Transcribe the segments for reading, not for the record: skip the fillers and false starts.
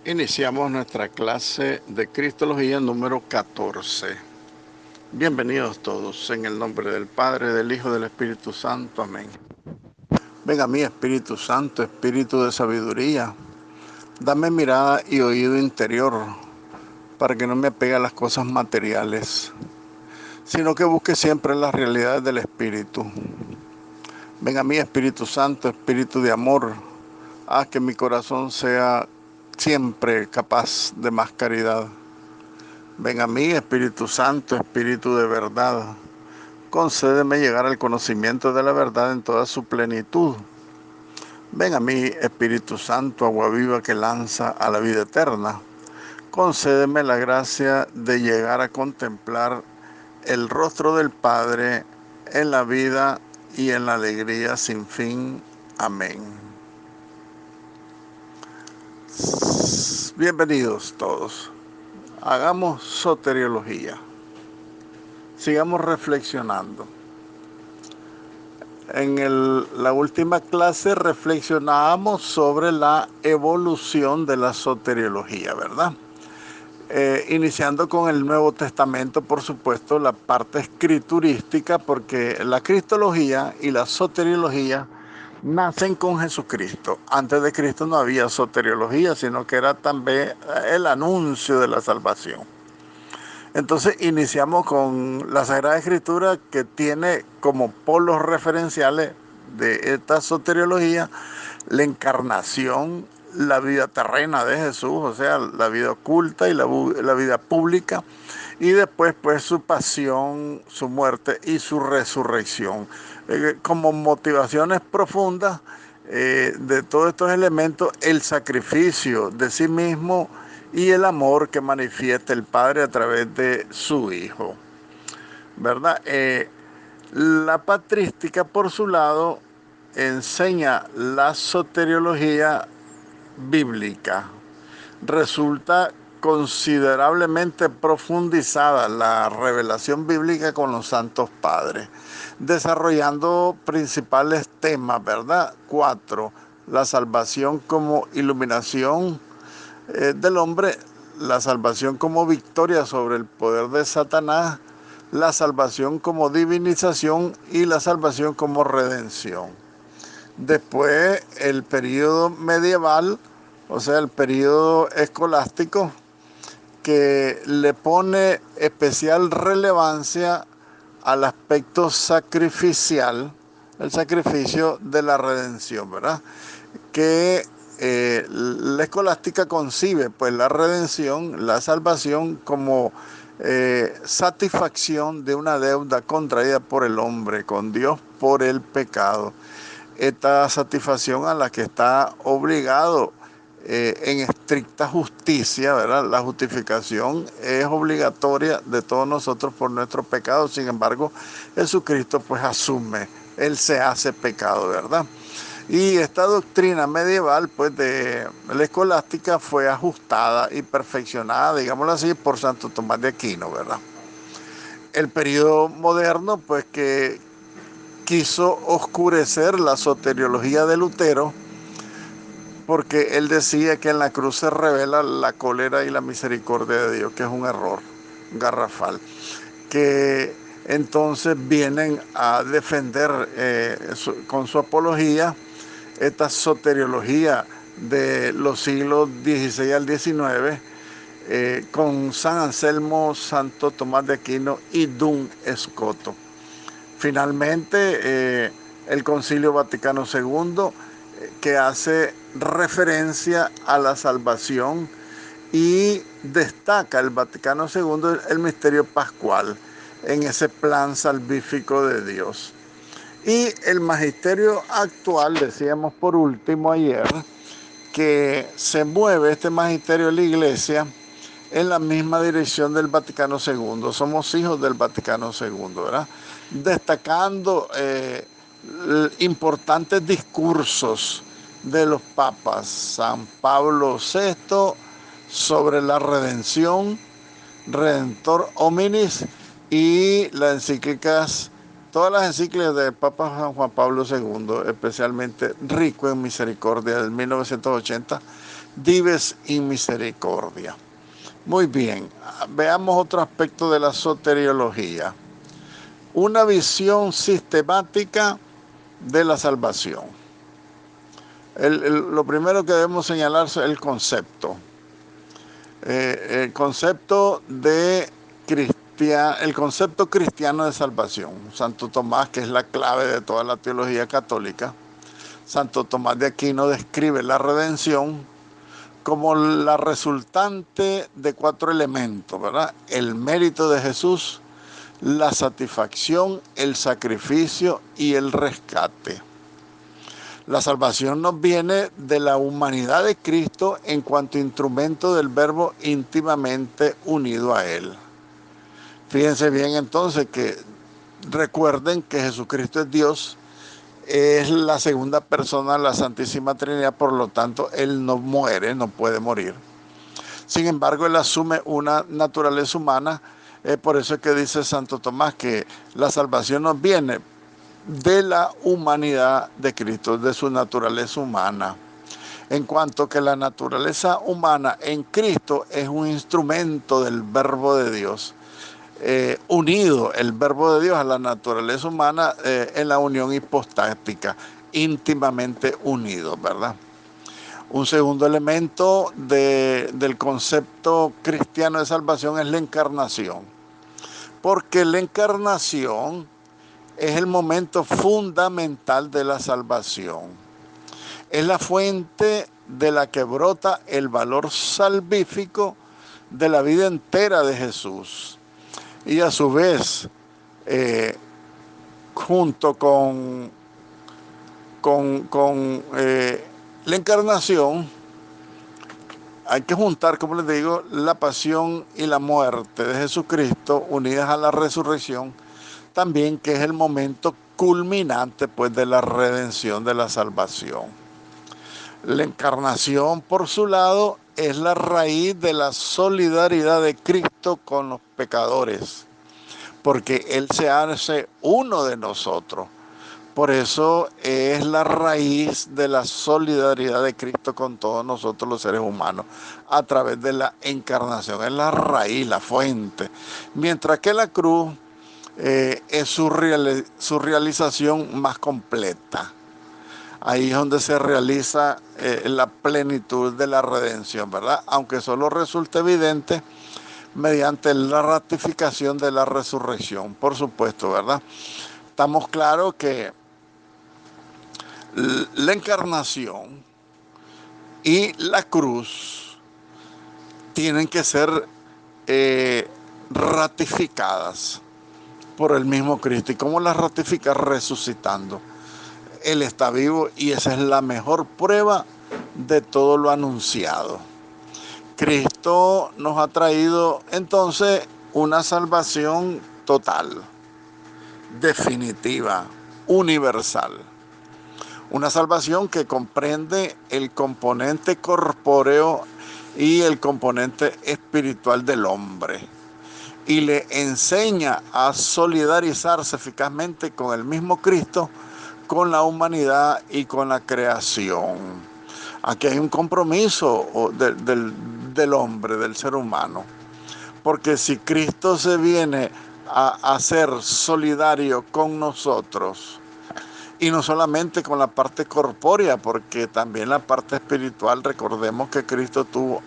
Iniciamos nuestra clase de Cristología número 14. Bienvenidos todos, en el nombre del Padre, del Hijo y del Espíritu Santo. Amén. Ven a mí, Espíritu Santo, Espíritu de sabiduría. Dame mirada y oído interior, para que no me apegue a las cosas materiales, sino que busque siempre las realidades del Espíritu. Ven a mí, Espíritu Santo, Espíritu de amor. Haz que mi corazón sea siempre capaz de más caridad. Ven a mí, Espíritu Santo, Espíritu de verdad. Concédeme llegar al conocimiento de la verdad en toda su plenitud. Ven a mí, Espíritu Santo, agua viva que lanza a la vida eterna. Concédeme la gracia de llegar a contemplar el rostro del Padre en la vida y en la alegría sin fin. Amén. Bienvenidos todos. Hagamos soteriología. Sigamos reflexionando. En la última clase reflexionábamos sobre la evolución de la soteriología, ¿verdad? Iniciando con el Nuevo Testamento, por supuesto, la parte escriturística, porque la cristología y la soteriología nacen con Jesucristo. Antes de Cristo no había soteriología, sino que era también el anuncio de la salvación. Entonces iniciamos con la Sagrada Escritura, que tiene como polos referenciales de esta soteriología la encarnación, la vida terrena de Jesús, o sea, la vida oculta y la vida pública, y después pues su pasión, su muerte y su resurrección. Como motivaciones profundas de todos estos elementos, el sacrificio de sí mismo y el amor que manifiesta el Padre a través de su Hijo, ¿verdad? La patrística, por su lado, enseña la soteriología bíblica. Resulta considerablemente profundizada la revelación bíblica con los santos padres, desarrollando principales temas, ¿verdad? 4. La salvación como iluminación del hombre, la salvación como victoria sobre el poder de Satanás, la salvación como divinización y la salvación como redención. Después el periodo medieval, o sea, el periodo escolástico, que le pone especial relevancia al aspecto sacrificial, el sacrificio de la redención, ¿verdad? Que la escolástica concibe pues la redención, la salvación como satisfacción de una deuda contraída por el hombre con Dios por el pecado. Esta satisfacción a la que está obligado en estricta justicia, ¿verdad? La justificación es obligatoria de todos nosotros por nuestros pecados. Sin embargo, Jesucristo pues asume, Él se hace pecado, ¿verdad? Y esta doctrina medieval, pues de la escolástica, fue ajustada y perfeccionada, digámoslo así, por Santo Tomás de Aquino, ¿verdad? El periodo moderno, pues que quiso oscurecer la soteriología de Lutero, porque él decía que en la cruz se revela la cólera y la misericordia de Dios, que es un error garrafal, que entonces vienen a defender con su apología esta soteriología de los siglos XVI al XIX, con San Anselmo, Santo Tomás de Aquino y Duns Scoto. Finalmente, el Concilio Vaticano II, que hace referencia a la salvación y destaca el Vaticano II el misterio pascual en ese plan salvífico de Dios. Y el magisterio actual, decíamos por último ayer, que se mueve este magisterio de la Iglesia en la misma dirección del Vaticano II. Somos hijos del Vaticano II, ¿verdad? Destacando importantes discursos de los papas. San Pablo VI sobre la redención, Redentor Hominis, y las encíclicas, todas las encíclicas del Papa San Juan Pablo II, especialmente Rico en Misericordia del 1980, dives in misericordia. Muy bien, veamos otro aspecto de la soteriología. Una visión sistemática de la salvación. Lo primero que debemos señalar es el concepto. El concepto cristiano de salvación. Santo Tomás, que es la clave de toda la teología católica, Santo Tomás de Aquino describe la redención como la resultante de 4 elementos, ¿verdad? El mérito de Jesús, la satisfacción, el sacrificio y el rescate. La salvación nos viene de la humanidad de Cristo en cuanto instrumento del Verbo íntimamente unido a Él. Fíjense bien entonces que recuerden que Jesucristo es Dios, es la segunda persona de la Santísima Trinidad, por lo tanto Él no muere, no puede morir. Sin embargo, Él asume una naturaleza humana, por eso es que dice Santo Tomás que la salvación nos viene de la humanidad de Cristo, de su naturaleza humana. En cuanto que la naturaleza humana en Cristo es un instrumento del Verbo de Dios, unido el Verbo de Dios a la naturaleza humana en la unión hipostática, íntimamente unidos, ¿verdad? Un segundo elemento del concepto cristiano de salvación es la encarnación, porque la encarnación es el momento fundamental de la salvación. Es la fuente de la que brota el valor salvífico de la vida entera de Jesús. Y a su vez, junto con la encarnación, hay que juntar, como les digo, la pasión y la muerte de Jesucristo unidas a la resurrección, también que es el momento culminante pues de la redención, de la salvación. La encarnación, por su lado, es la raíz de la solidaridad de Cristo con los pecadores, porque Él se hace uno de nosotros. Por eso es la raíz de la solidaridad de Cristo con todos nosotros los seres humanos, a través de la encarnación. Es la raíz, la fuente. Mientras que la cruz es su realización más completa. Ahí es donde se realiza la plenitud de la redención, ¿verdad? Aunque solo resulte evidente mediante la ratificación de la resurrección, por supuesto, ¿verdad? Estamos claros que la encarnación y la cruz tienen que ser ratificadas por el mismo Cristo. ¿Y cómo las ratifica? Resucitando. Él está vivo y esa es la mejor prueba de todo lo anunciado. Cristo nos ha traído entonces una salvación total, definitiva, universal. Una salvación que comprende el componente corpóreo y el componente espiritual del hombre, y le enseña a solidarizarse eficazmente con el mismo Cristo, con la humanidad y con la creación. Aquí hay un compromiso del hombre, del ser humano, porque si Cristo se viene a ser solidario con nosotros, y no solamente con la parte corpórea, porque también la parte espiritual, recordemos que Cristo tuvo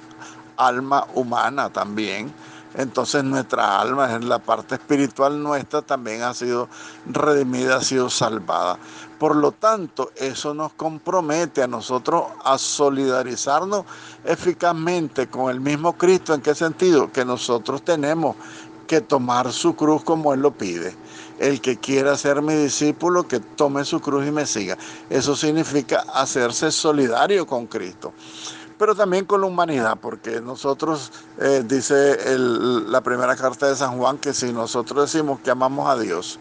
alma humana también. Entonces nuestra alma, en la parte espiritual nuestra, también ha sido redimida, ha sido salvada. Por lo tanto, eso nos compromete a nosotros a solidarizarnos eficazmente con el mismo Cristo. ¿En qué sentido? Que nosotros tenemos que tomar su cruz como Él lo pide. El que quiera ser mi discípulo, que tome su cruz y me siga. Eso significa hacerse solidario con Cristo, pero también con la humanidad, porque nosotros, dice la primera carta de San Juan, que si nosotros decimos que amamos a Dios,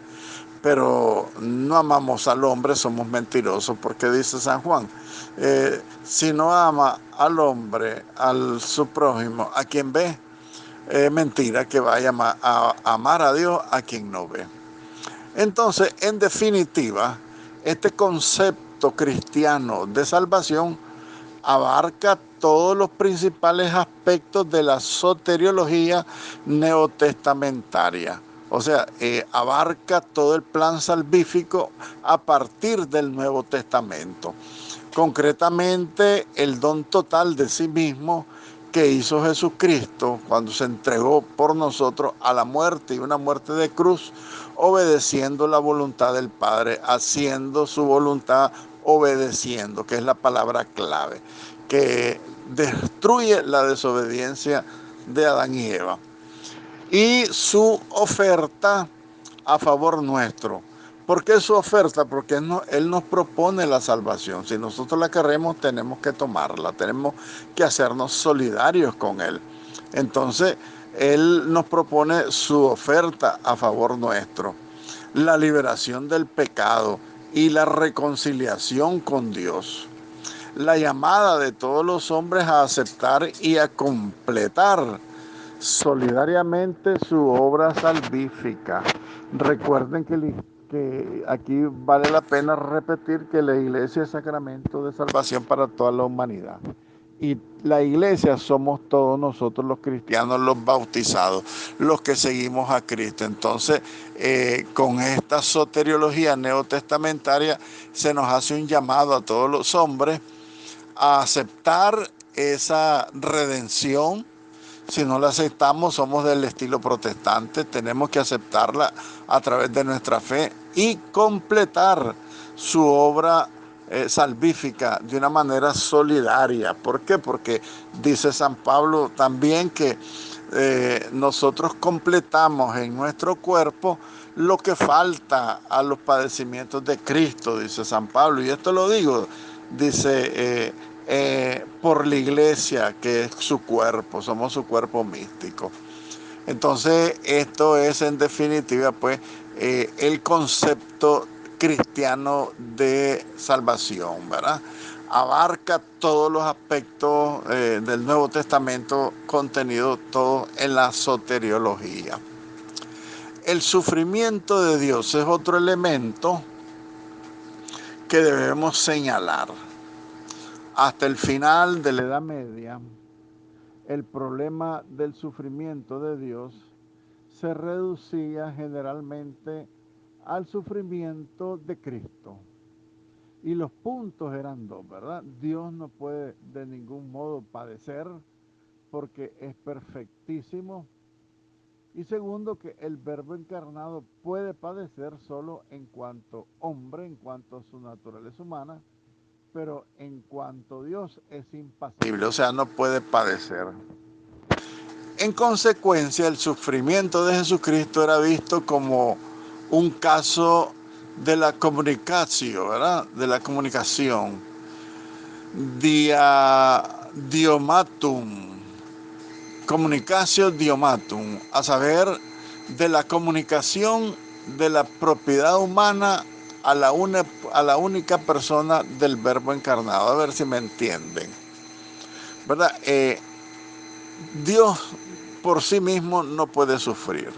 pero no amamos al hombre, somos mentirosos, porque dice San Juan, si no ama al hombre, su prójimo, a quien ve, mentira que vaya a amar a Dios a quien no ve. Entonces, en definitiva, este concepto cristiano de salvación abarca todos los principales aspectos de la soteriología neotestamentaria. O sea, abarca todo el plan salvífico a partir del Nuevo Testamento. Concretamente, el don total de sí mismo que hizo Jesucristo cuando se entregó por nosotros a la muerte, y una muerte de cruz, obedeciendo la voluntad del Padre, haciendo su voluntad, obedeciendo, que es la palabra clave, que destruye la desobediencia de Adán y Eva. Y su oferta a favor nuestro. ¿Por qué su oferta? Porque Él nos propone la salvación. Si nosotros la queremos, tenemos que tomarla, tenemos que hacernos solidarios con Él. Entonces, Él nos propone su oferta a favor nuestro. La liberación del pecado y la reconciliación con Dios. La llamada de todos los hombres a aceptar y a completar solidariamente su obra salvífica. Recuerden que aquí vale la pena repetir que la iglesia es sacramento de salvación para toda la humanidad. Y la iglesia somos todos nosotros los cristianos, los bautizados, los que seguimos a Cristo. Entonces, con esta soteriología neotestamentaria se nos hace un llamado a todos los hombres a aceptar esa redención. Si no la aceptamos, somos del estilo protestante, tenemos que aceptarla a través de nuestra fe y completar su obra salvífica de una manera solidaria. ¿Por qué? Porque dice San Pablo también que nosotros completamos en nuestro cuerpo lo que falta a los padecimientos de Cristo, dice San Pablo. Y esto lo digo, dice, por la iglesia, que es su cuerpo, somos su cuerpo místico. Entonces, esto es en definitiva, pues, el concepto cristiano de salvación, ¿verdad? Abarca todos los aspectos del Nuevo Testamento contenido todo en la soteriología. El sufrimiento de Dios es otro elemento que debemos señalar. Hasta el final de la Edad Media, el problema del sufrimiento de Dios se reducía generalmente al sufrimiento de Cristo. Y los puntos eran dos, ¿verdad? Dios no puede de ningún modo padecer porque es perfectísimo. Y segundo, que el Verbo encarnado puede padecer solo en cuanto hombre, en cuanto a su naturaleza humana, pero en cuanto Dios es impasible, o sea, no puede padecer. En consecuencia, el sufrimiento de Jesucristo era visto como un caso de la comunicación, ¿verdad? De la comunicación. Diomatum, comunicatio diomatum, a saber, de la comunicación de la propiedad humana a la única persona del Verbo encarnado. A ver si me entienden, ¿verdad? Dios por sí mismo no puede sufrir.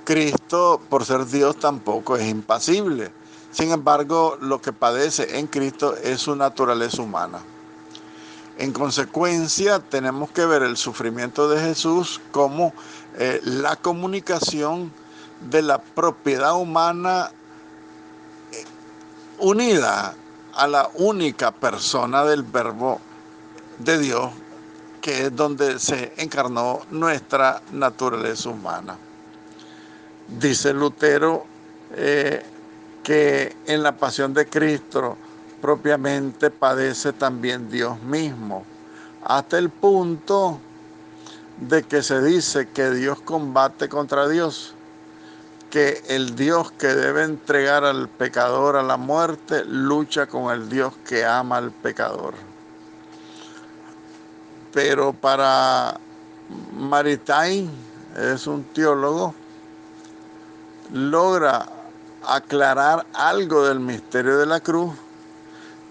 Cristo, por ser Dios, tampoco es impasible. Sin embargo, lo que padece en Cristo es su naturaleza humana. En consecuencia, tenemos que ver el sufrimiento de Jesús como la comunicación de la propiedad humana unida a la única persona del Verbo de Dios, que es donde se encarnó nuestra naturaleza humana. Dice Lutero que en la pasión de Cristo propiamente padece también Dios mismo, hasta el punto de que se dice que Dios combate contra Dios, que el Dios que debe entregar al pecador a la muerte lucha con el Dios que ama al pecador. Pero para Maritain, es un teólogo, logra aclarar algo del misterio de la cruz,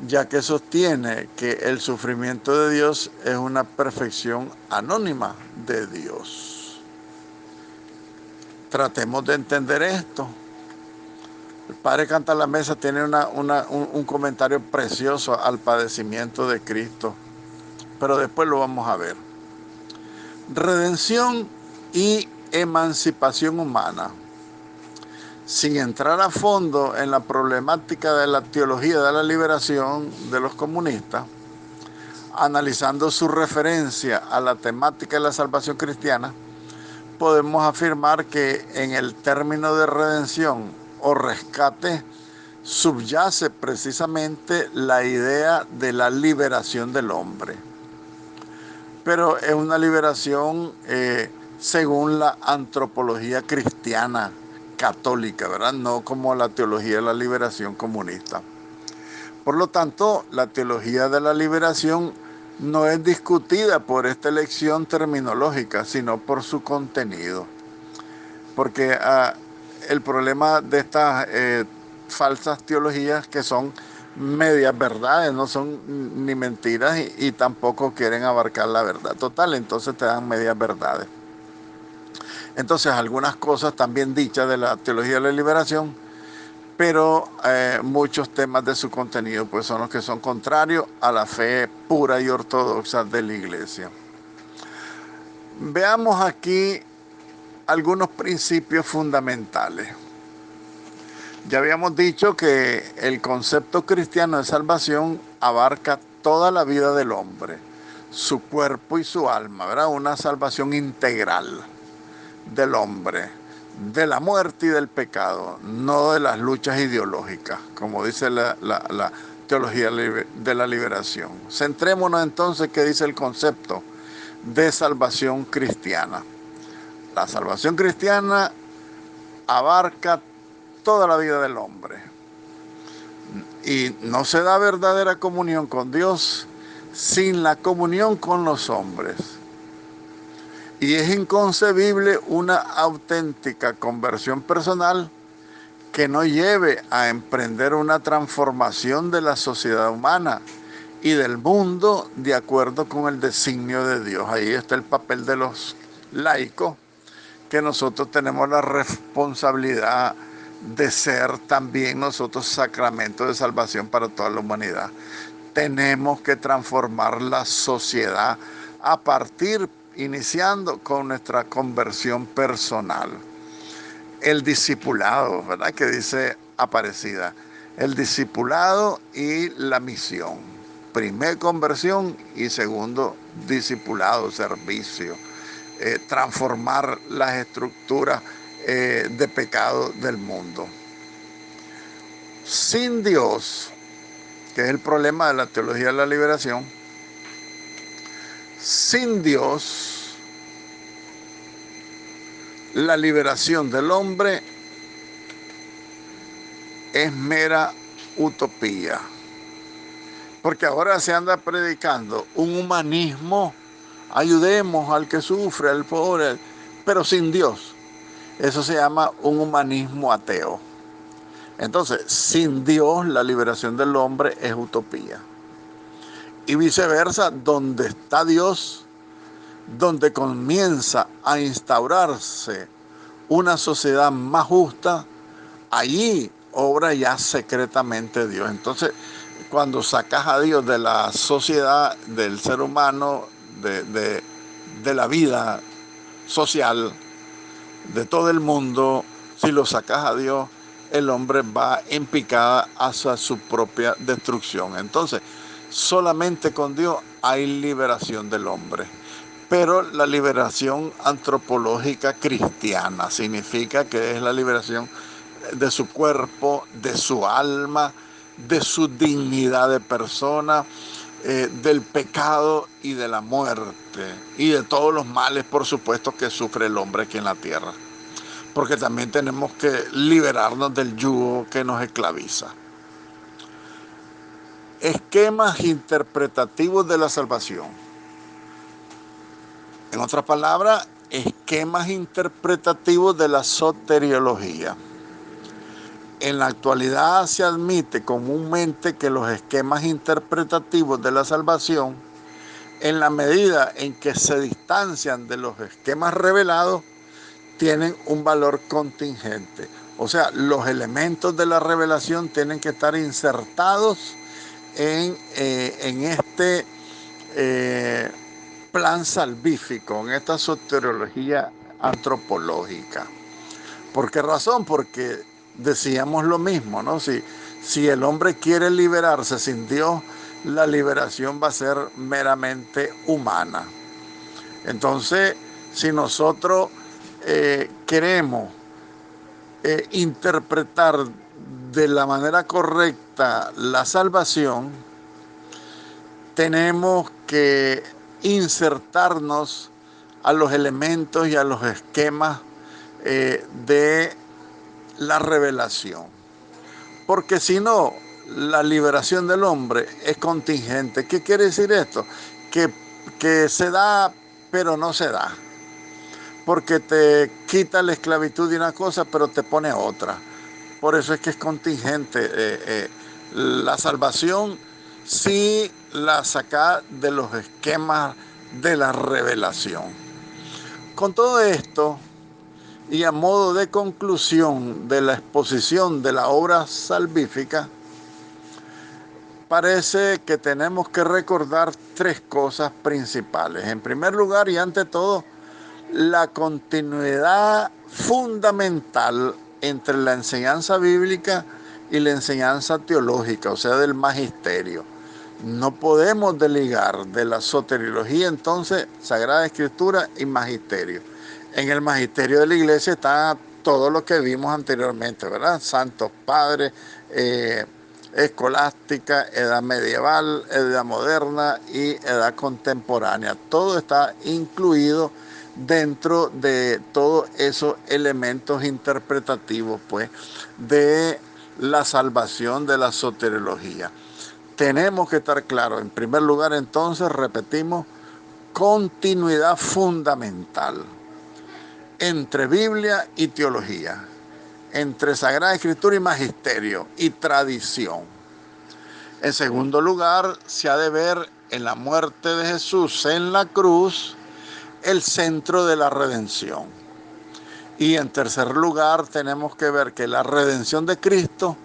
ya que sostiene que el sufrimiento de Dios es una perfección anónima de Dios. Tratemos de entender esto. El padre Cantalamessa tiene un comentario precioso al padecimiento de Cristo. pero después lo vamos a ver. Redención y emancipación humana. Sin entrar a fondo en la problemática de la teología de la liberación de los comunistas, analizando su referencia a la temática de la salvación cristiana, podemos afirmar que en el término de redención o rescate subyace precisamente la idea de la liberación del hombre. Pero es una liberación según la antropología cristiana católica, ¿verdad? No como la teología de la liberación comunista. Por lo tanto, la teología de la liberación no es discutida por esta elección terminológica, sino por su contenido. Porque el problema de estas falsas teologías, que son medias verdades, no son ni mentiras y tampoco quieren abarcar la verdad total, entonces te dan medias verdades. Entonces, algunas cosas también dichas de la teología de la liberación, pero muchos temas de su contenido pues son los que son contrarios a la fe pura y ortodoxa de la Iglesia. Veamos aquí algunos principios fundamentales. Ya habíamos dicho que el concepto cristiano de salvación abarca toda la vida del hombre, su cuerpo y su alma, ¿verdad? Una salvación integral del hombre, de la muerte y del pecado, no de las luchas ideológicas, como dice la teología de la liberación. Centrémonos entonces qué dice el concepto de salvación cristiana. La salvación cristiana abarca toda la vida del hombre y no se da verdadera comunión con Dios sin la comunión con los hombres. Y es inconcebible una auténtica conversión personal que no lleve a emprender una transformación de la sociedad humana y del mundo de acuerdo con el designio de Dios. Ahí está el papel de los laicos, que nosotros tenemos la responsabilidad de ser también nosotros sacramento de salvación para toda la humanidad. Tenemos que transformar la sociedad a partir, iniciando con nuestra conversión personal. El discipulado, ¿verdad? Que dice Aparecida. El discipulado y la misión. Primer conversión y segundo discipulado, servicio. Transformar las estructuras de pecado del mundo. Sin Dios, que es el problema de la teología de la liberación, sin Dios, la liberación del hombre es mera utopía. Porque ahora se anda predicando un humanismo, ayudemos al que sufre, al pobre, pero sin Dios. Eso se llama un humanismo ateo. Entonces, sin Dios, la liberación del hombre es utopía. Y viceversa, donde está Dios, donde comienza a instaurarse una sociedad más justa, allí obra ya secretamente Dios. Entonces, cuando sacas a Dios de la sociedad, del ser humano, de la vida social, de todo el mundo, si lo sacas a Dios, el hombre va en picada hacia su propia destrucción. Entonces, solamente con Dios hay liberación del hombre. Pero la liberación antropológica cristiana significa que es la liberación de su cuerpo, de su alma, de su dignidad de persona, del pecado y de la muerte y de todos los males, por supuesto, que sufre el hombre aquí en la tierra. Porque también tenemos que liberarnos del yugo que nos esclaviza. Esquemas interpretativos de la salvación. En otras palabras, esquemas interpretativos de la soteriología. En la actualidad se admite comúnmente que los esquemas interpretativos de la salvación, en la medida en que se distancian de los esquemas revelados, tienen un valor contingente. O sea, los elementos de la revelación tienen que estar insertados en este eh, plan salvífico, en esta soteriología antropológica. ¿Por qué razón? Porque decíamos lo mismo, ¿no? Si el hombre quiere liberarse sin Dios, la liberación va a ser meramente humana. Entonces, si nosotros queremos interpretar de la manera correcta la salvación, tenemos que insertarnos a los elementos y a los esquemas de la revelación. Porque si no, la liberación del hombre es contingente. ¿Qué quiere decir esto? Que se da, pero no se da. Porque te quita la esclavitud de una cosa, pero te pone otra. Por eso es que es contingente. La salvación sí la saca de los esquemas de la revelación. Con todo esto, y a modo de conclusión de la exposición de la obra salvífica, parece que tenemos que recordar tres cosas principales. En primer lugar y ante todo, la continuidad fundamental entre la enseñanza bíblica y la enseñanza teológica, o sea, del magisterio. No podemos desligar de la soteriología, entonces, Sagrada Escritura y magisterio. En el magisterio de la iglesia está todo lo que vimos anteriormente, ¿verdad? Santos Padres, escolástica, edad medieval, edad moderna y edad contemporánea. Todo está incluido dentro de todos esos elementos interpretativos, pues, de la salvación de la soteriología. Tenemos que estar claros. En primer lugar, entonces, repetimos, continuidad fundamental entre Biblia y teología, entre Sagrada Escritura y magisterio y tradición. En segundo lugar, se ha de ver en la muerte de Jesús en la cruz el centro de la redención. Y en tercer lugar, tenemos que ver que la redención de Cristo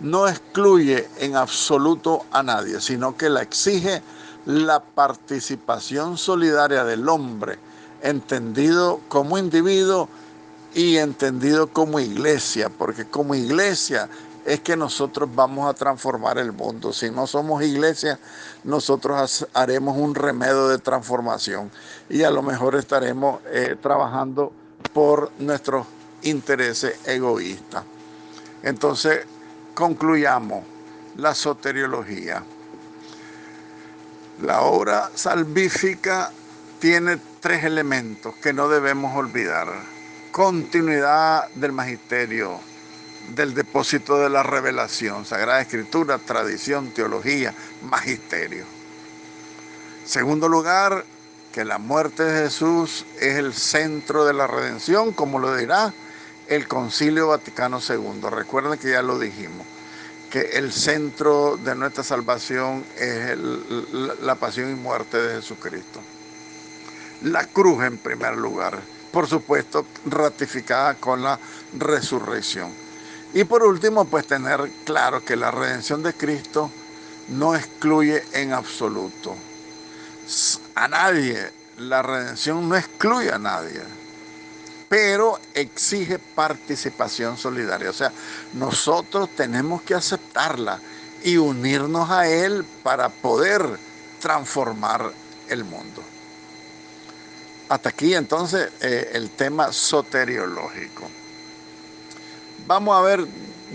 no excluye en absoluto a nadie, sino que la exige la participación solidaria del hombre, entendido como individuo y entendido como iglesia, porque como iglesia es que nosotros vamos a transformar el mundo. Si no somos iglesia, nosotros haremos un remedio de transformación y a lo mejor estaremos trabajando por nuestros intereses egoístas. Entonces, concluyamos la soteriología. La obra salvífica tiene tres elementos que no debemos olvidar. Continuidad del magisterio, del depósito de la revelación, Sagrada Escritura, tradición, teología, magisterio. Segundo lugar, que la muerte de Jesús es el centro de la redención, como lo dirá el Concilio Vaticano II. Recuerden que ya lo dijimos, que el centro de nuestra salvación es la pasión y muerte de Jesucristo. La cruz en primer lugar, por supuesto, ratificada con la resurrección. Y por último, pues tener claro que la redención de Cristo no excluye en absoluto a nadie. La redención no excluye a nadie, pero exige participación solidaria. O sea, nosotros tenemos que aceptarla y unirnos a Él para poder transformar el mundo. Hasta aquí entonces el tema soteriológico. Vamos a ver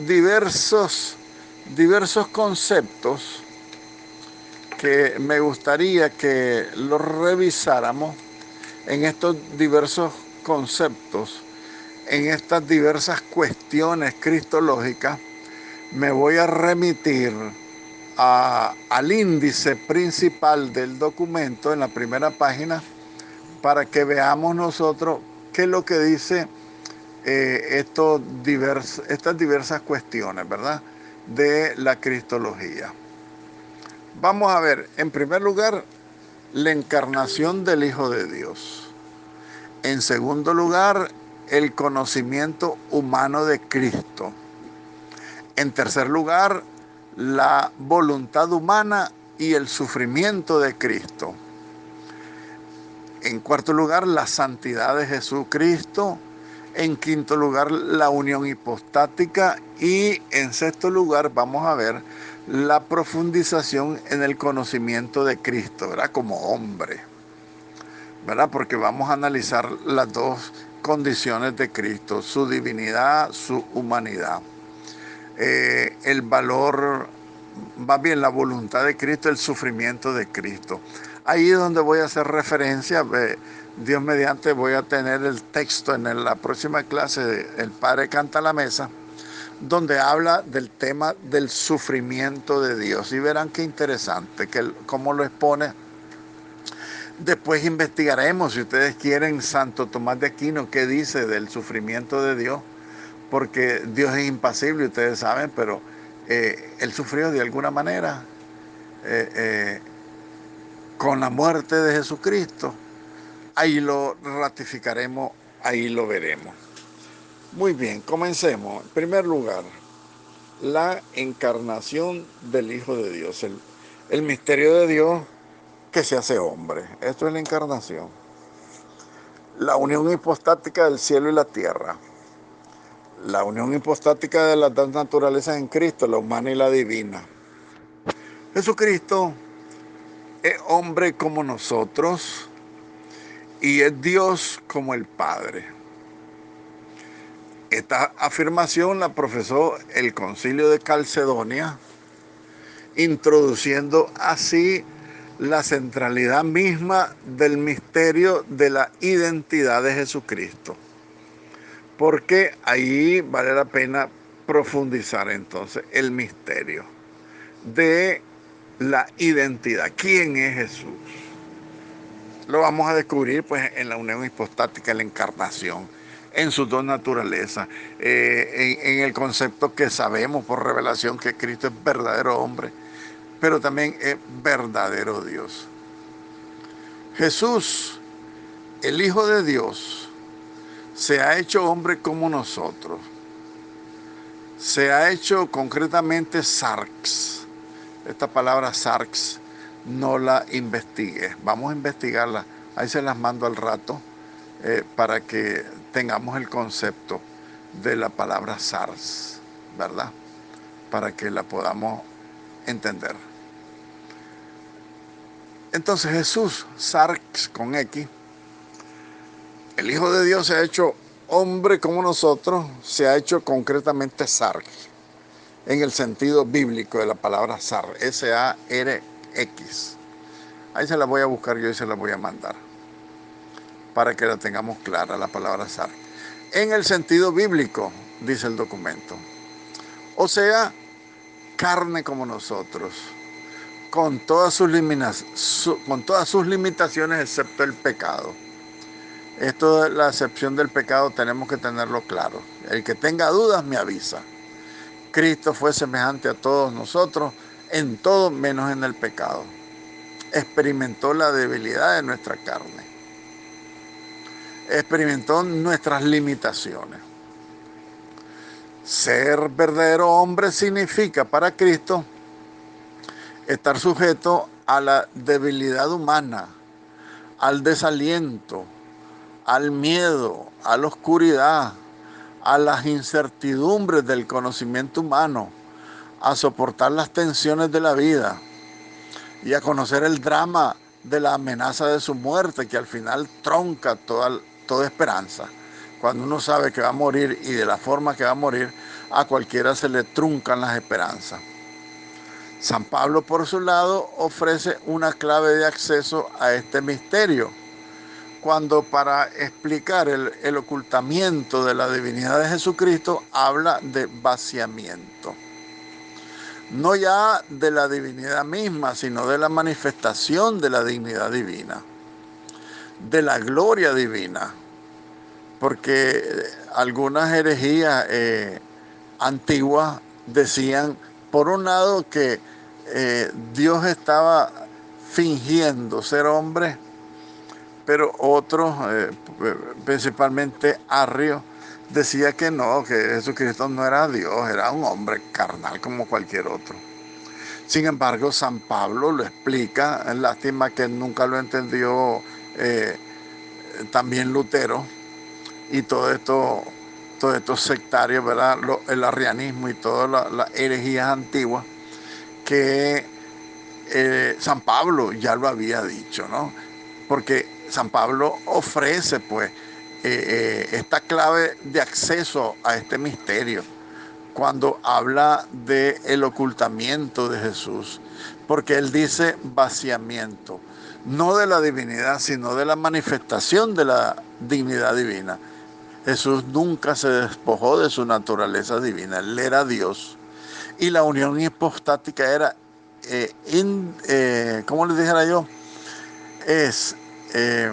diversos conceptos que me gustaría que los revisáramos en estos diversos conceptos, en estas diversas cuestiones cristológicas. Me voy a remitir al índice principal del documento en la primera página para que veamos nosotros qué es lo que dice estas diversas cuestiones, ¿verdad?, de la cristología. Vamos a ver, en primer lugar, la encarnación del Hijo de Dios. En segundo lugar, el conocimiento humano de Cristo. En tercer lugar, la voluntad humana y el sufrimiento de Cristo. En cuarto lugar, la santidad de Jesucristo. En quinto lugar, la unión hipostática. Y en sexto lugar, vamos a ver la profundización en el conocimiento de Cristo, ¿verdad? Como hombre, ¿verdad? Porque vamos a analizar las dos condiciones de Cristo, su divinidad, su humanidad. El valor, más bien la voluntad de Cristo, el sufrimiento de Cristo. Ahí es donde voy a hacer referencia, Dios mediante voy a tener el texto en la próxima clase de El Padre Canta a la Mesa, donde habla del tema del sufrimiento de Dios. Y verán qué interesante, cómo lo expone. Después investigaremos, si ustedes quieren, Santo Tomás de Aquino, qué dice del sufrimiento de Dios, porque Dios es impasible, ustedes saben, pero Él sufrió de alguna manera con la muerte de Jesucristo. Ahí lo ratificaremos, ahí lo veremos. Muy bien, comencemos. En primer lugar, la encarnación del Hijo de Dios, el misterio de Dios que se hace hombre. Esto es la encarnación. La unión hipostática del cielo y la tierra. La unión hipostática de las dos naturalezas en Cristo, la humana y la divina. Jesucristo es hombre como nosotros y es Dios como el Padre. Esta afirmación la profesó el Concilio de Calcedonia, introduciendo así la centralidad misma del misterio de la identidad de Jesucristo. Porque ahí vale la pena profundizar entonces el misterio de la identidad. ¿Quién es Jesús? Lo vamos a descubrir pues en la unión hipostática, en la encarnación, en sus dos naturalezas, en el concepto que sabemos por revelación que Cristo es verdadero hombre, pero también es verdadero Dios. Jesús, el Hijo de Dios, se ha hecho hombre como nosotros. Se ha hecho concretamente sarx. Esta palabra sarx no la investigué. Vamos a investigarla. Ahí se las mando al rato para que tengamos el concepto de la palabra sarx, ¿verdad? Para que la podamos entender. Entonces Jesús, sarx con X, el Hijo de Dios se ha hecho hombre como nosotros, se ha hecho concretamente sarx, en el sentido bíblico de la palabra sar, S-A-R-X. Ahí se la voy a buscar yo y se la voy a mandar, para que la tengamos clara, la palabra sar. En el sentido bíblico, dice el documento. O sea, carne como nosotros, con todas sus limitaciones excepto el pecado. Esto de la excepción del pecado tenemos que tenerlo claro. El que tenga dudas me avisa. Cristo fue semejante a todos nosotros en todo menos en el pecado. Experimentó la debilidad de nuestra carne. Experimentó nuestras limitaciones. Ser verdadero hombre significa para Cristo estar sujeto a la debilidad humana, al desaliento, al miedo, a la oscuridad, a las incertidumbres del conocimiento humano, a soportar las tensiones de la vida y a conocer el drama de la amenaza de su muerte, que al final tronca toda esperanza. Cuando uno sabe que va a morir y de la forma que va a morir, a cualquiera se le truncan las esperanzas. San Pablo, por su lado, ofrece una clave de acceso a este misterio, cuando para explicar el ocultamiento de la divinidad de Jesucristo habla de vaciamiento. No ya de la divinidad misma, sino de la manifestación de la dignidad divina, de la gloria divina. Porque algunas herejías antiguas decían, por un lado, que Dios estaba fingiendo ser hombre, pero otros, principalmente Arrio, decía que no, que Jesucristo no era Dios, era un hombre carnal como cualquier otro. Sin embargo, San Pablo lo explica. Es lástima que nunca lo entendió también Lutero y todos estos sectarios, ¿verdad? El arrianismo y todas las herejías antiguas que San Pablo ya lo había dicho, ¿no? Porque San Pablo ofrece, pues, esta clave de acceso a este misterio cuando habla del ocultamiento de Jesús, porque él dice vaciamiento, no de la divinidad, sino de la manifestación de la dignidad divina. Jesús nunca se despojó de su naturaleza divina, él era Dios. Y la unión hipostática era, ¿cómo les dijera yo? Es eh,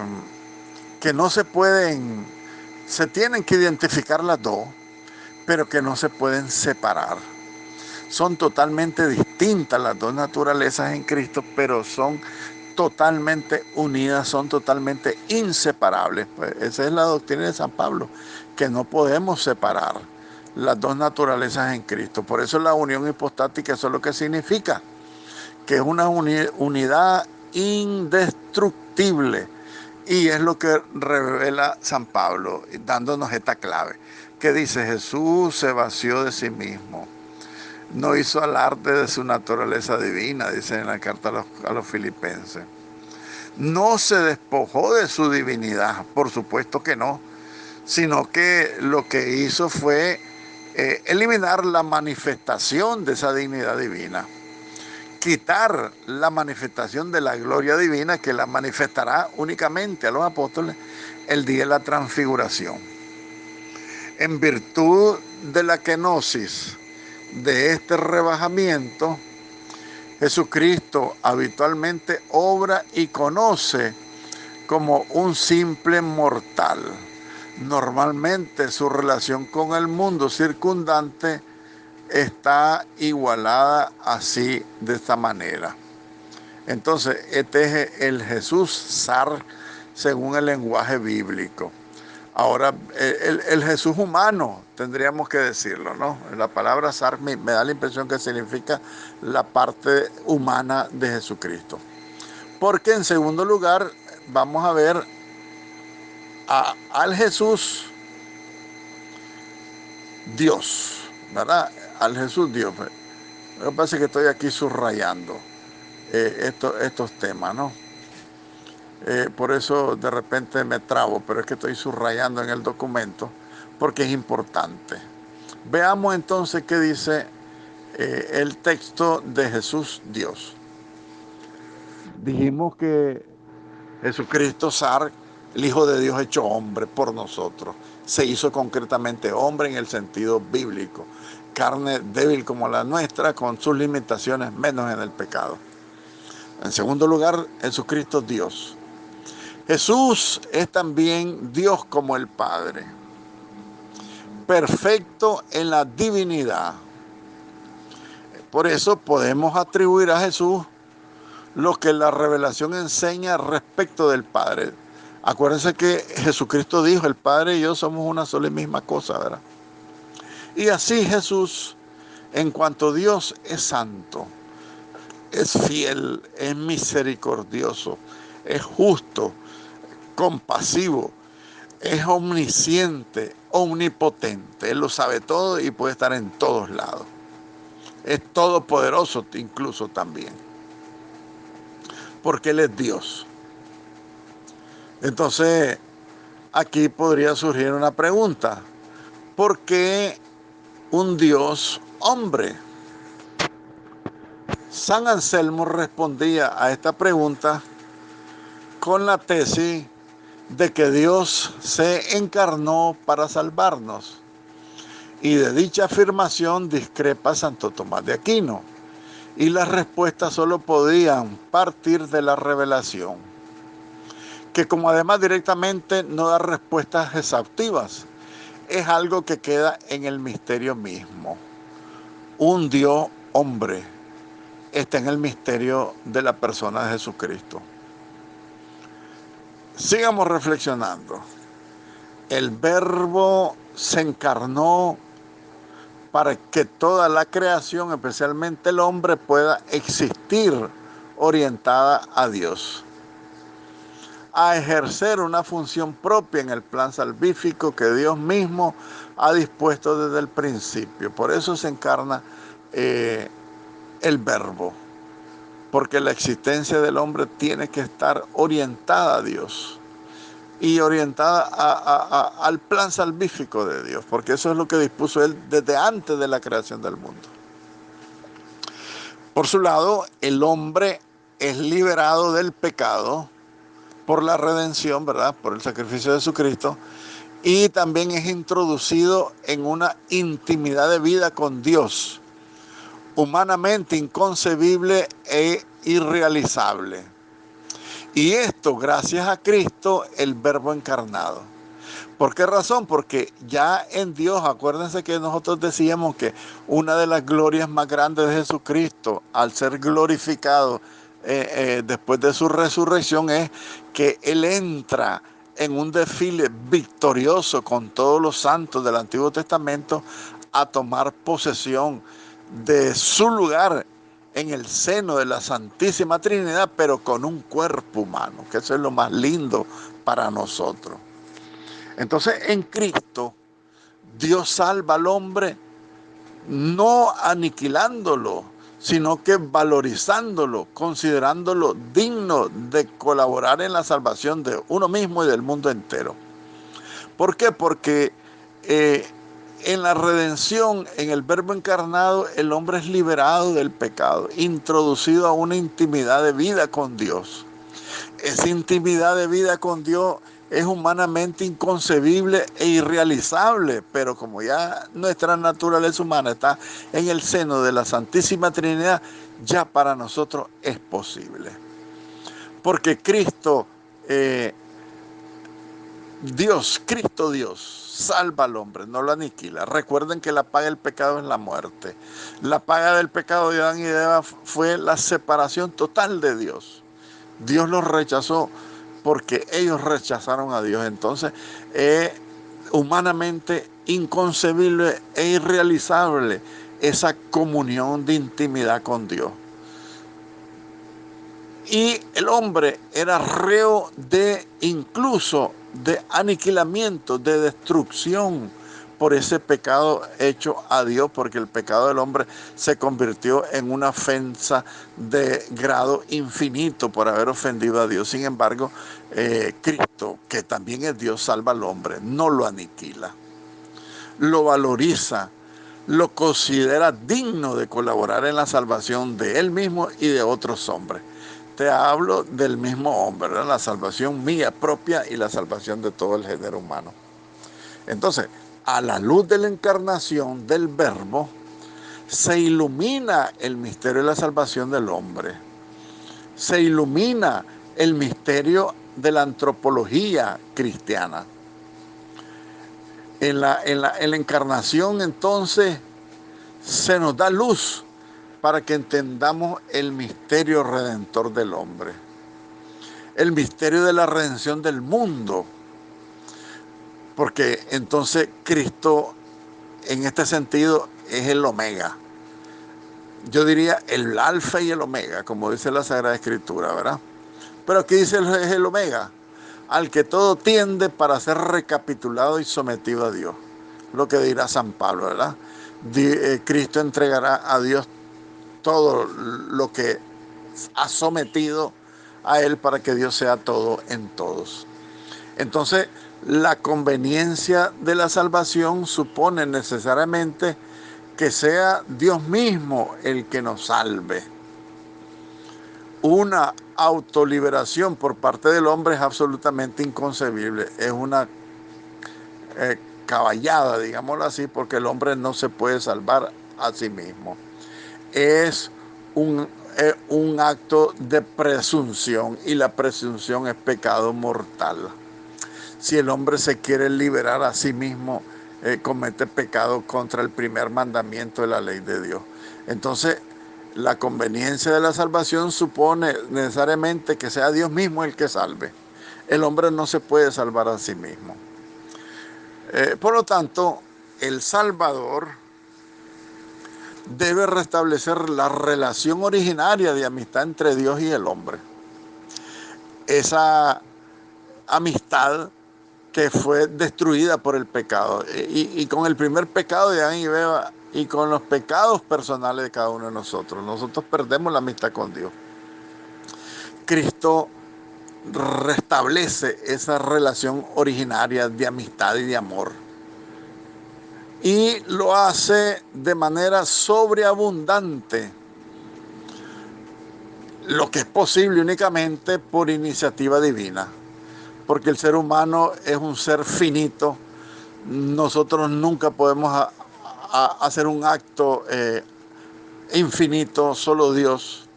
que no se pueden, se tienen que identificar las dos, pero que no se pueden separar. Son totalmente distintas las dos naturalezas en Cristo, pero son totalmente unidas, son totalmente inseparables. Pues esa es la doctrina de San Pablo, que no podemos separar las dos naturalezas en Cristo. Por eso la unión hipostática, eso es lo que significa, que es una unidad indestructible. Y es lo que revela San Pablo, dándonos esta clave, que dice: Jesús se vació de sí mismo, no hizo alarde de su naturaleza divina, dice en la carta a los filipenses. No se despojó de su divinidad, por supuesto que no, sino que lo que hizo fue eliminar la manifestación de esa dignidad divina, quitar la manifestación de la gloria divina, que la manifestará únicamente a los apóstoles el día de la transfiguración. En virtud de la kenosis, de este rebajamiento, Jesucristo habitualmente obra y conoce como un simple mortal. Normalmente su relación con el mundo circundante está igualada así, de esta manera. Entonces, este es el Jesús zar según el lenguaje bíblico. Ahora, el Jesús humano, tendríamos que decirlo, ¿no? La palabra zar me da la impresión que significa la parte humana de Jesucristo. Porque en segundo lugar, vamos a ver al Jesús Dios, ¿verdad? Al Jesús Dios. Lo que pasa es que estoy aquí subrayando estos temas, ¿no? Por eso de repente me trabo, pero es que estoy subrayando en el documento porque es importante. Veamos entonces qué dice el texto de Jesús Dios. Dijimos que Jesucristo zar, el Hijo de Dios hecho hombre por nosotros, se hizo concretamente hombre en el sentido bíblico, carne débil como la nuestra, con sus limitaciones, menos en el pecado. En segundo lugar, Jesucristo Dios. Jesús es también Dios como el Padre, perfecto en la divinidad. Por eso podemos atribuir a Jesús lo que la revelación enseña respecto del Padre. Acuérdense que Jesucristo dijo: el Padre y yo somos una sola y misma cosa, ¿verdad? Y así Jesús, en cuanto Dios es santo, es fiel, es misericordioso, es justo, compasivo, es omnisciente, omnipotente. Él lo sabe todo y puede estar en todos lados. Es todopoderoso incluso también, porque Él es Dios. Entonces, aquí podría surgir una pregunta: ¿por qué un Dios hombre? San Anselmo respondía a esta pregunta con la tesis de que Dios se encarnó para salvarnos. Y de dicha afirmación discrepa Santo Tomás de Aquino. Y las respuestas solo podían partir de la revelación, que como además directamente no da respuestas exhaustivas, es algo que queda en el misterio mismo. Un Dios hombre está en el misterio de la persona de Jesucristo. Sigamos reflexionando. El Verbo se encarnó para que toda la creación, especialmente el hombre, pueda existir orientada a Dios, a ejercer una función propia en el plan salvífico que Dios mismo ha dispuesto desde el principio. Por eso se encarna el Verbo, porque la existencia del hombre tiene que estar orientada a Dios y orientada al plan salvífico de Dios, porque eso es lo que dispuso Él desde antes de la creación del mundo. Por su lado, el hombre es liberado del pecado por la redención, ¿verdad? Por el sacrificio de Jesucristo, y también es introducido en una intimidad de vida con Dios, humanamente inconcebible e irrealizable. Y esto gracias a Cristo, el Verbo encarnado. ¿Por qué razón? Porque ya en Dios, acuérdense que nosotros decíamos que una de las glorias más grandes de Jesucristo, al ser glorificado después de su resurrección, es que Él entra en un desfile victorioso con todos los santos del Antiguo Testamento a tomar posesión de su lugar en el seno de la Santísima Trinidad, pero con un cuerpo humano, que eso es lo más lindo para nosotros. Entonces, en Cristo, Dios salva al hombre no aniquilándolo, sino que valorizándolo, considerándolo digno de colaborar en la salvación de uno mismo y del mundo entero. ¿Por qué? Porque en la redención, en el Verbo encarnado, el hombre es liberado del pecado, introducido a una intimidad de vida con Dios. Esa intimidad de vida con Dios es humanamente inconcebible e irrealizable, pero como ya nuestra naturaleza humana está en el seno de la Santísima Trinidad, ya para nosotros es posible. Porque Cristo, Cristo Dios, salva al hombre, no lo aniquila. Recuerden que la paga del pecado es la muerte. La paga del pecado de Adán y de Eva fue la separación total de Dios. Dios los rechazó porque ellos rechazaron a Dios. Entonces, es humanamente inconcebible e irrealizable esa comunión de intimidad con Dios. Y el hombre era reo de incluso de aniquilamiento, de destrucción por ese pecado hecho a Dios, porque el pecado del hombre se convirtió en una ofensa de grado infinito por haber ofendido a Dios. Sin embargo, Cristo, que también es Dios, salva al hombre, no lo aniquila, lo valoriza, lo considera digno de colaborar en la salvación de él mismo y de otros hombres. Te hablo del mismo hombre, ¿verdad? La salvación mía propia y la salvación de todo el género humano. Entonces, a la luz de la encarnación del Verbo, se ilumina el misterio de la salvación del hombre. Se ilumina el misterio de la antropología cristiana. En la encarnación, entonces, se nos da luz para que entendamos el misterio redentor del hombre, el misterio de la redención del mundo, porque entonces Cristo en este sentido es el omega, yo diría el alfa y el omega, como dice la Sagrada Escritura, ¿verdad? Pero aquí dice es el omega, al que todo tiende para ser recapitulado y sometido a Dios, lo que dirá San Pablo, ¿verdad? Cristo entregará a Dios todo lo que ha sometido a Él para que Dios sea todo en todos. Entonces, la conveniencia de la salvación supone necesariamente que sea Dios mismo el que nos salve. Una autoliberación por parte del hombre es absolutamente inconcebible. Es una caballada, digámoslo así, porque el hombre no se puede salvar a sí mismo. Es un acto de presunción, y la presunción es pecado mortal. Si el hombre se quiere liberar a sí mismo, comete pecado contra el primer mandamiento de la ley de Dios. Entonces, la conveniencia de la salvación supone necesariamente que sea Dios mismo el que salve. El hombre no se puede salvar a sí mismo. Por lo tanto, el Salvador debe restablecer la relación originaria de amistad entre Dios y el hombre. Esa amistad que fue destruida por el pecado. Y con el primer pecado de Adán y Eva y con los pecados personales de cada uno de nosotros, nosotros perdemos la amistad con Dios. Cristo restablece esa relación originaria de amistad y de amor. Y lo hace de manera sobreabundante, lo que es posible únicamente por iniciativa divina, porque el ser humano es un ser finito. Nosotros nunca podemos hacer un acto infinito, solo Dios.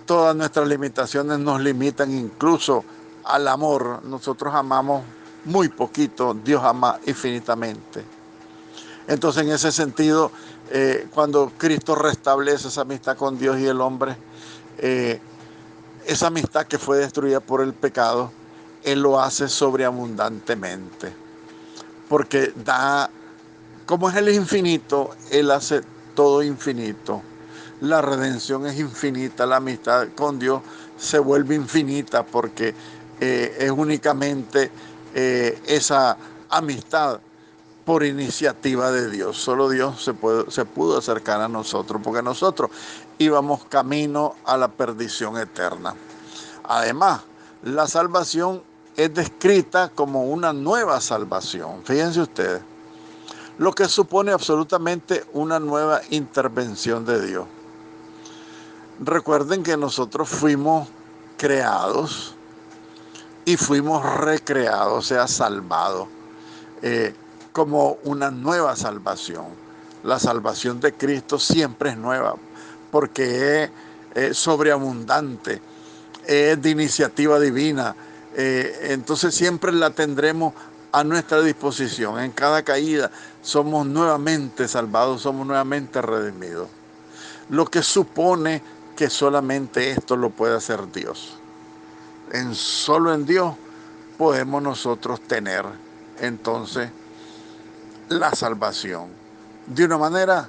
Todas nuestras limitaciones nos limitan incluso al amor. Nosotros amamos muy poquito, Dios ama infinitamente. Entonces, en ese sentido, cuando Cristo restablece esa amistad con Dios y el hombre, esa amistad que fue destruida por el pecado, Él lo hace sobreabundantemente. Porque como es el infinito, Él hace todo infinito. La redención es infinita, la amistad con Dios se vuelve infinita porque es únicamente esa amistad por iniciativa de Dios. Solo Dios se pudo acercar a nosotros porque nosotros íbamos camino a la perdición eterna. Además, la salvación es descrita como una nueva salvación. Fíjense ustedes, lo que supone absolutamente una nueva intervención de Dios. Recuerden que nosotros fuimos creados y fuimos recreados, o sea, salvados, como una nueva salvación. La salvación de Cristo siempre es nueva, porque es sobreabundante, es de iniciativa divina. Entonces siempre la tendremos a nuestra disposición. En cada caída somos nuevamente salvados, somos nuevamente redimidos. Lo que supone que solamente esto lo puede hacer Dios. Solo en Dios podemos nosotros tener entonces la salvación de una manera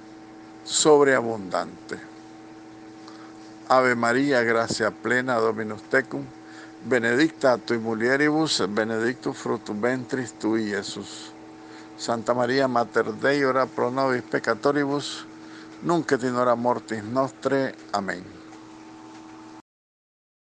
sobreabundante. Ave María, gracia plena, Dominus tecum, benedicta tui mulieribus, benedictus fructus ventris tui, Jesús. Santa María, Mater Dei, ora pro nobis peccatoribus, nunc et in hora mortis nostre. Amén.